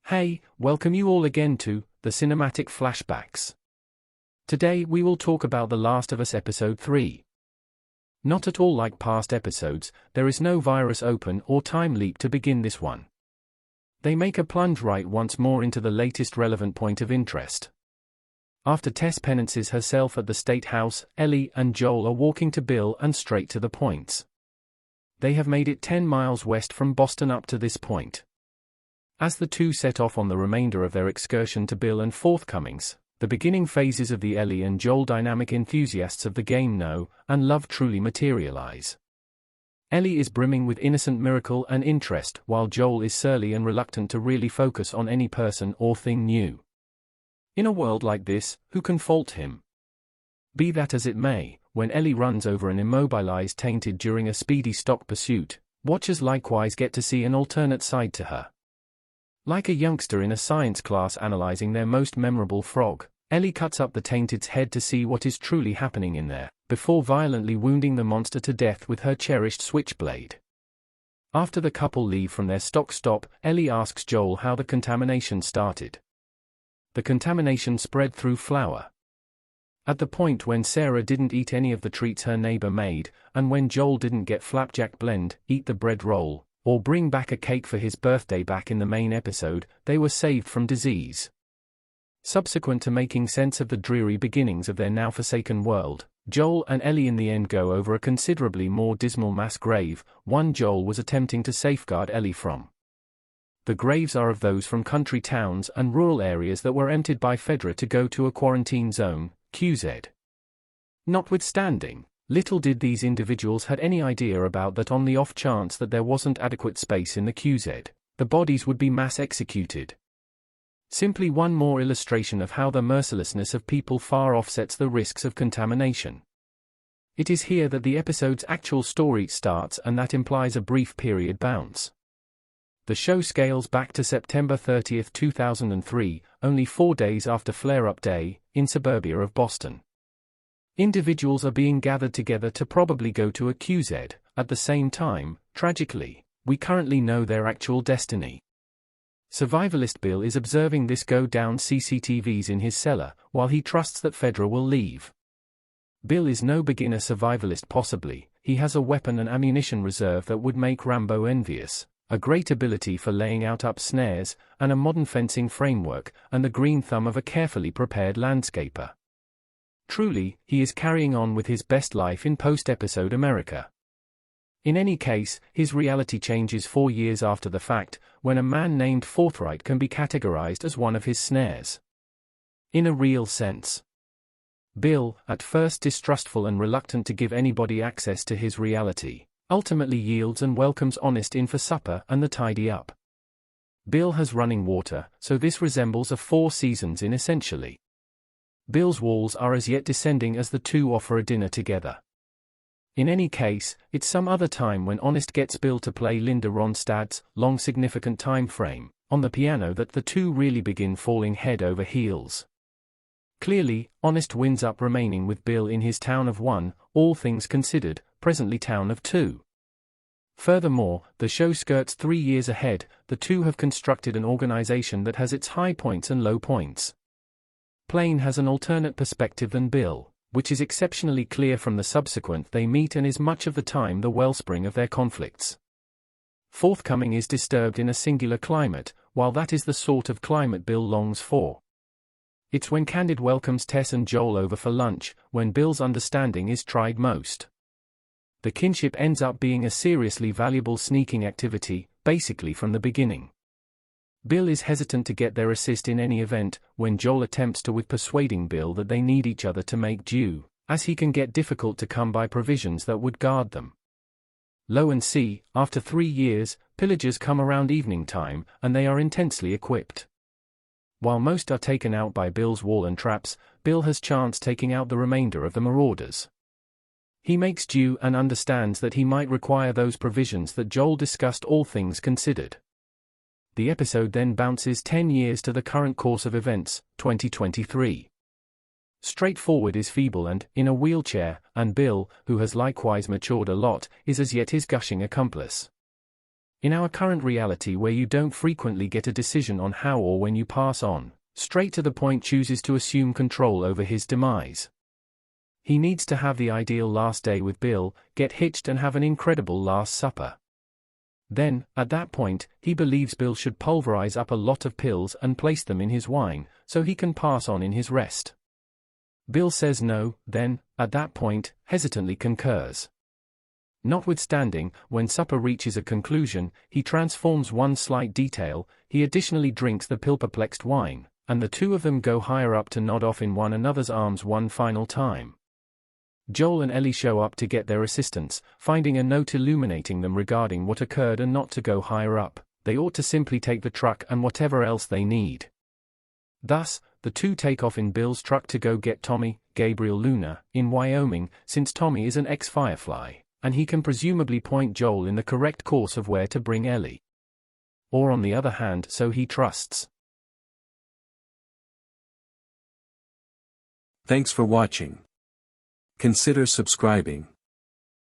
Hey, welcome you all again to the Cinematic Flashbacks. Today we will talk about The Last of Us Episode 3. Not at all like past episodes, there is no virus open or time leap to begin this one. They make a plunge right once more into the latest relevant point of interest. After Tess penances herself at the State House, Ellie and Joel are walking to Bill and straight to the points. They have made it 10 miles west from Boston up to this point. As the two set off on the remainder of their excursion to Bill and forthcomings, the beginning phases of the Ellie and Joel dynamic enthusiasts of the game know and love truly materialize. Ellie is brimming with innocent miracle and interest, while Joel is surly and reluctant to really focus on any person or thing new. In a world like this, who can fault him? Be that as it may, when Ellie runs over an immobilized Tainted during a speedy stock pursuit, watchers likewise get to see an alternate side to her. Like a youngster in a science class analyzing their most memorable frog, Ellie cuts up the Tainted's head to see what is truly happening in there, before violently wounding the monster to death with her cherished switchblade. After the couple leave from their stock stop, Ellie asks Joel how the contamination started. The contamination spread through flour. At the point when Sarah didn't eat any of the treats her neighbor made, and when Joel didn't get flapjack blend, eat the bread roll, or bring back a cake for his birthday back in the main episode, they were saved from disease. Subsequent to making sense of the dreary beginnings of their now forsaken world, Joel and Ellie in the end go over a considerably more dismal mass grave, one Joel was attempting to safeguard Ellie from. The graves are of those from country towns and rural areas that were emptied by Fedra to go to a quarantine zone, QZ. Notwithstanding, little did these individuals had any idea about that on the off chance that there wasn't adequate space in the QZ, the bodies would be mass executed. Simply one more illustration of how the mercilessness of people far offsets the risks of contamination. It is here that the episode's actual story starts, and that implies a brief period bounce. The show scales back to September 30, 2003, only 4 days after Flare-Up Day, in suburbia of Boston. Individuals are being gathered together to probably go to a QZ. At the same time, tragically, we currently know their actual destiny. Survivalist Bill is observing this go down CCTVs in his cellar, while he trusts that Fedra will leave. Bill is no beginner survivalist possibly, he has a weapon and ammunition reserve that would make Rambo envious, a great ability for laying out up snares, and a modern fencing framework, and the green thumb of a carefully prepared landscaper. Truly, he is carrying on with his best life in post-episode America. In any case, his reality changes 4 years after the fact, when a man named Forthright can be categorized as one of his snares. In a real sense. Bill, at first distrustful and reluctant to give anybody access to his reality, ultimately yields and welcomes Honest in for supper and the tidy up. Bill has running water, so this resembles a 4 seasons in essentially. Bill's walls are as yet descending as the two offer a dinner together. In any case, it's some other time when Honest gets Bill to play Linda Ronstadt's long significant time frame on the piano that the two really begin falling head over heels. Clearly, Honest winds up remaining with Bill in his town of 1, all things considered, presently town of 2. Furthermore, the show skirts 3 years ahead, the two have constructed an organization that has its high points and low points. Plane has an alternate perspective than Bill, which is exceptionally clear from the subsequent they meet and is much of the time the wellspring of their conflicts. Forthcoming is disturbed in a singular climate, while that is the sort of climate Bill longs for. It's when Candid welcomes Tess and Joel over for lunch, when Bill's understanding is tried most. The kinship ends up being a seriously valuable sneaking activity, basically from the beginning. Bill is hesitant to get their assist in any event, when Joel attempts to with persuading Bill that they need each other to make do, as he can get difficult to come by provisions that would guard them. Lo and see, after 3 years, pillagers come around evening time, and they are intensely equipped. While most are taken out by Bill's wall and traps, Bill has chance taking out the remainder of the marauders. He makes do and understands that he might require those provisions that Joel discussed all things considered. The episode then bounces 10 years to the current course of events, 2023. Straightforward is feeble and, in a wheelchair, and Bill, who has likewise matured a lot, is as yet his gushing accomplice. In our current reality where you don't frequently get a decision on how or when you pass on, straight to the point chooses to assume control over his demise. He needs to have the ideal last day with Bill, get hitched and have an incredible last supper. Then, at that point, he believes Bill should pulverize up a lot of pills and place them in his wine, so he can pass on in his rest. Bill says no, then, at that point, hesitantly concurs. Notwithstanding, when supper reaches a conclusion, he transforms one slight detail, he additionally drinks the pill-perplexed wine, and the two of them go higher up to nod off in one another's arms one final time. Joel and Ellie show up to get their assistance, finding a note illuminating them regarding what occurred and not to go higher up. They ought to simply take the truck and whatever else they need. Thus, the two take off in Bill's truck to go get Tommy, Gabriel Luna, in Wyoming, since Tommy is an ex-Firefly, and he can presumably point Joel in the correct course of where to bring Ellie. Or on the other hand, so he trusts. Thanks for watching. Consider subscribing.